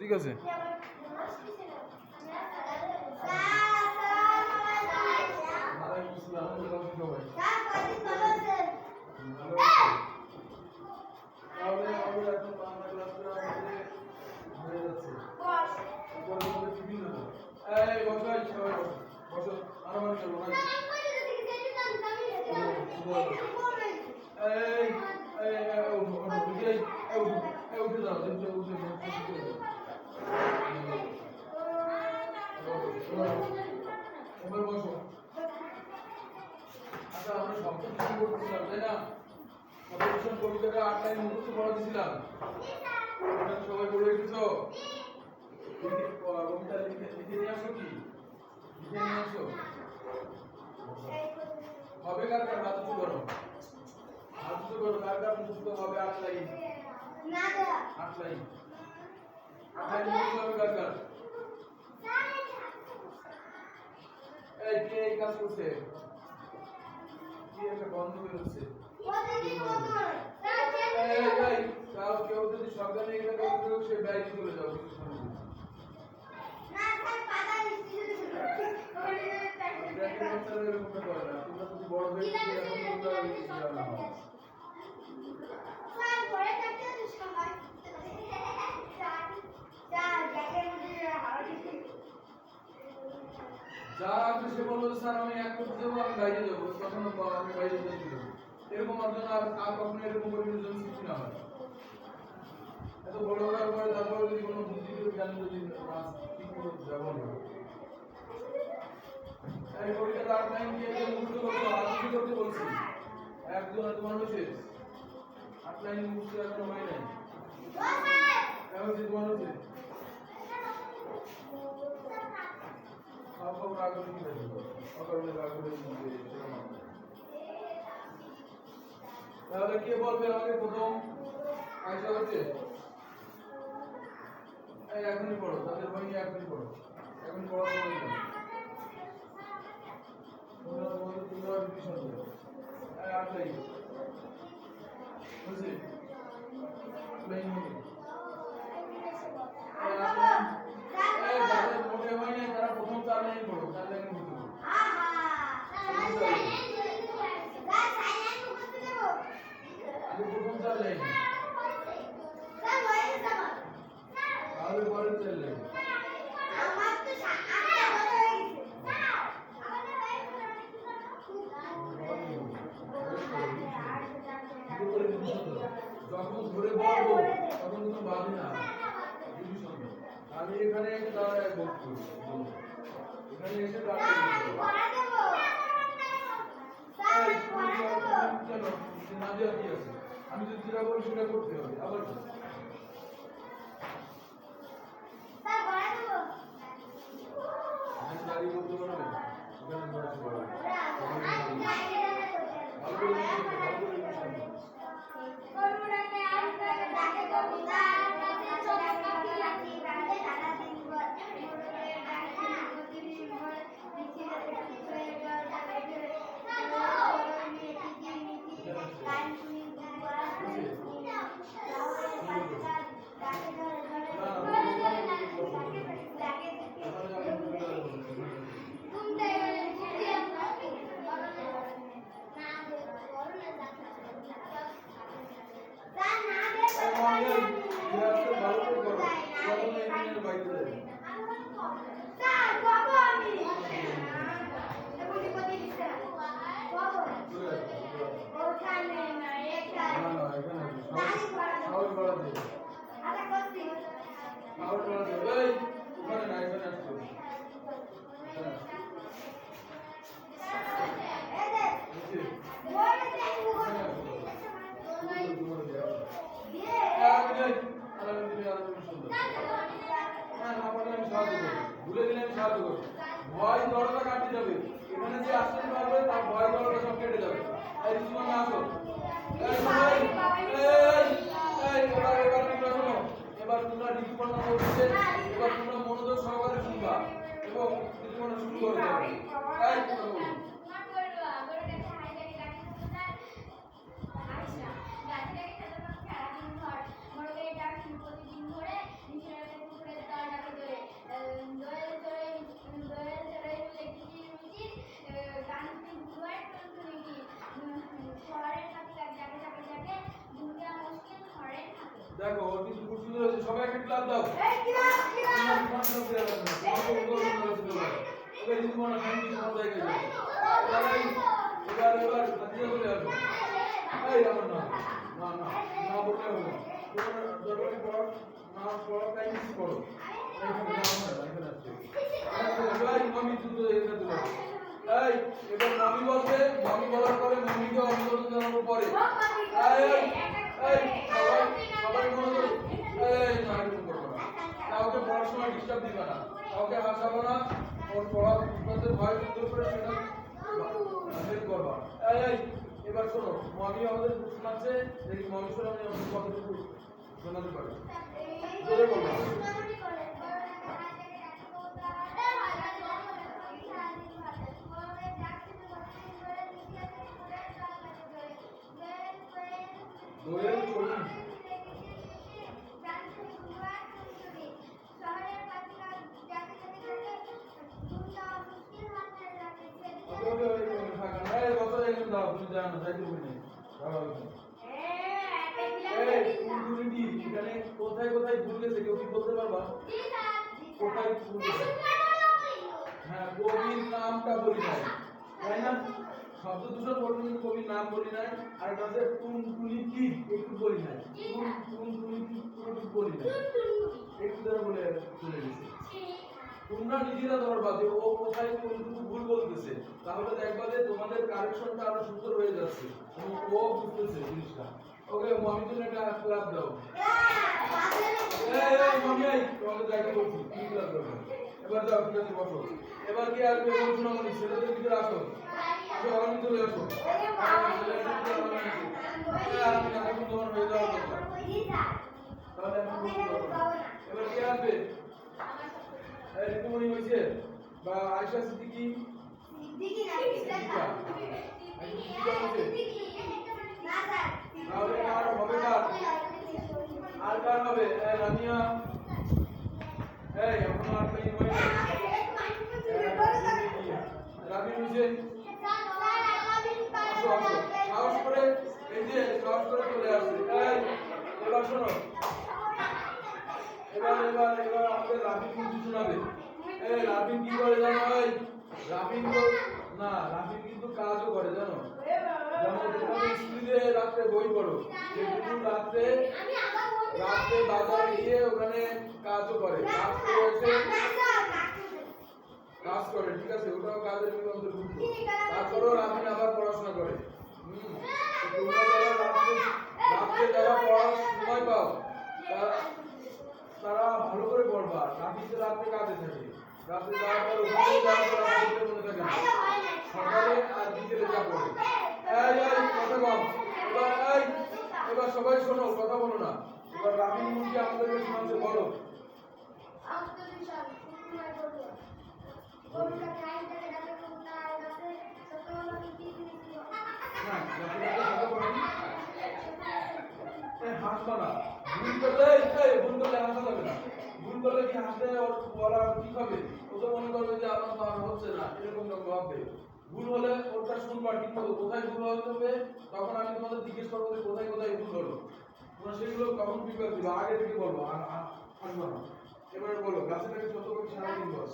ঠিক আছে। এবার বসো। আচ্ছা আমরা সপ্তম শ্রেণী পড়তেছিলাম তাই না? সপ্তম কবিতাটা 8 লাইন মুখস্থ পড়া দিয়েছিলাম। তোমরা সবাই পড়ে এসেছো? কবিতা লিখে নিয়ে আসো কি? লিখে নিয়ে আসো। হবে কার কার হাত উঁচু করো। হাত উঁচু করো, কার কার মুখস্থ হবে 8 লাইন? না দা 8 লাইন। 8 লাইন মুখস্থ হবে কার কার? এই কে এই কাজ করছে? কি একটা বন্ধ বেরোচ্ছে? কেউ যদি সকালে এটা করতে সে বাইরে চলে যাও কিছু সময়। বড় হয়ে যা আসবে সে বলবো স্যার আমি এক করতে যাবো, আমি বাইরে যাবো, তখন আমি বাইরে যাই। এরকম আর যেন আর কখনো এরকম পরিবেশ সৃষ্টি না হয়। এত বড় হওয়ার পরে তারপরে যদি কোনো বুদ্ধি জ্ঞান যদি ঠিক মতো ব্যবহার হয়, এই পরীক্ষাটা 8 লাইন দিয়ে মুখস্থ করতে আলোচনা করতে বলছি। একজন তোমার হয়েছে 8 লাইন মুখস্থ এখনো হয় নাই। এখন যে তোমার হয়েছে সব রাগ করে কি দেবো, সকালে রাগ করে তাহলে কে বলবে আমাকে প্রথম? আয়শা হচ্ছে এখনই পড়ো, তাদের বই নিয়ে এখনই পড়ো, এখন পড়া বই না তোমরা রিভিশন করো। 8 লাইন বুঝলি? 8 লাইন যাদের মোটে হয় নাই তারা প্রথম 4 লাইন পড়ো, 4 লাইন পড়ো। প্রথম 4 লাইন তাহলে পরের 4 লাইন যখন ধরে বলবো তখন কিন্তু বাঁধে না। আমি এখানে এসে দাঁড়ায় বলছি, এখানে এসে দাঁড়ায় আমি যদি যেটা বলি সেটা করতে হবে। আবার দাঁড়িয়ে বলতে পারবে এখানে বসে পড়া ভালো করে ভয় দরজা কাটতে যাবে। এখানে যে আসতে পারবে তার ভয় দরজা সব কেটে যাবে। এই সুমন আসো। এবার তোমরা ঋতুপর্ণা বলছে, এবার তোমরা মনোযোগ সহকারে শুনবা এবং ঋতুপর্ণা শুরু করে দেবে। দেখো ওর কিন্তু খুব সুন্দর হয়েছে, সবাই একটা ক্লাব দাও। এবার যদি মনে হয় কিছু কোনো জায়গায় যাবে, এবার এবার হাতিয়ে চলে আসবো। এই আমার না না না না বলতে হবে না, তোমার দরকারি পড়া না পড়া টাইম মিস করো। এইখানে না হয় এখানে আসছে। এবার মামি দুটো এখানে চলে আসবে। এই এবার মামি বলবে, মামি বলার পরে মামিকে অভিযোগ জানানোর পরে এই এই সবাই সবাই মনে করো, এই না এরকম করবো না, কাউকে পড়ার সময় ডিস্টার্ব দিবে না, কাউকে হাসাবো না, ওর পড়া বুঝতে ভয় করতে পারে সেটা হেল্প করবা। এই এবার শোনো, মামি আমাদের শোনাচ্ছে, দেখি মামি শোনালে আমাদের কতটুকু শোনাতে পারে, জোরে বলবা। দোয়েল চলি কোথায় কোথায় ভুল গেছে কেউ কি বলতে পারবা? কোথায় ভুল গেছে? হ্যাঁ, কবির নামটা বলি নাই, তাই না? শব্দ দূষণ বলতে কিন্তু কবির নাম বলি নাই, আর কাছে টুনটুনি কি একটু বলি নাই, টুনটুনি কি একটু বলি নাই, একটু ধরে বলে চলে গেছে। তোমরা নিজেরা ধরবা যে ও কোথায় কোনটুকু ভুল বলতেছে, তাহলে দেখবা যে তোমাদের কারেকশনটা আরো সুন্দর হয়ে যাচ্ছে এবং ও বুঝতেছে জিনিসটা। ওকে, মামি তুমি একটা ক্লাব দাও। এই মামি, তোমাকে জায়গা বলছি কি ক্লাব দাও। এবার দাও, ঠিক আছে বসো। এবার কি আসবে বলছো না মামি, ছেলেদের ভিতরে আসো, আসো আমি চলে আসো। আপনি এখন তোমার হয়ে যাওয়ার কথা, তাহলে এখন এবার কে আসবে? ঋতুমণি হয়েছে বা আয়েশা সিদ্দিকী, তাহলে কার হবে? আর কার হবে? রামিয়া, এই এখন আর পেই হয় না, রামি হয়েছে। আসো আসো, সাহস করে, এই যে সাহস করে চলে আসছে। এই এবার শোনো, এবার এবার এবার আমাদের রাফিন কিছু শোনাবে। এই রাফিন কি করে জানো? এই রাফিন তো না, রাফিন কিন্তু কাজও করে জানো, যেমন তোমরা স্কুলে রাতে বই পড়ো, সেগুলো রাতে রাতে বাজারে গিয়ে ওখানে কাজও করে, কাজ করে, ঠিক আছে, ওটাও কাজের মধ্যে অন্তর্ভুক্ত। তারপরেও রাফিন আবার পড়াশোনা করে। তোমরা যারা রাতে যারা পড়ার সময় পাও তারা ভালো করে পড়বা। রাফিন তো রাতে কাজে থাকে, রাতে যাওয়ার পর ওখানে যাওয়ার পর রাতে মনে থাকে না, সকালে আর বিকেলে যা পড়ে। কথা কম, এবার এবার সবাই শোনো, কথা বলো না। এবার রাফিন মুখে আমাদেরকে শোনাচ্ছে, বলো। হাসবা না, ভুল করলে হাসা যাবে না, ভুল করলে কি হাসলে বলা ঠিক হবে? ও তো মনে করবে যে আমার তো আর হচ্ছে না, এরকম ভাববে। ভুল হলে ওটা শুনবা ঠিক মতো, কোথায় ভুল হবে তখন আমি তোমাদের জিজ্ঞেস করবো যে কোথায় কোথায় ভুল হলো, তোমরা সেগুলো তখন প্রিপেয়ার দিবা, আগে থেকে বলবো, আসবা না। এবারে বলো, গাছেটাকে ছোট করে সারাদিন বল।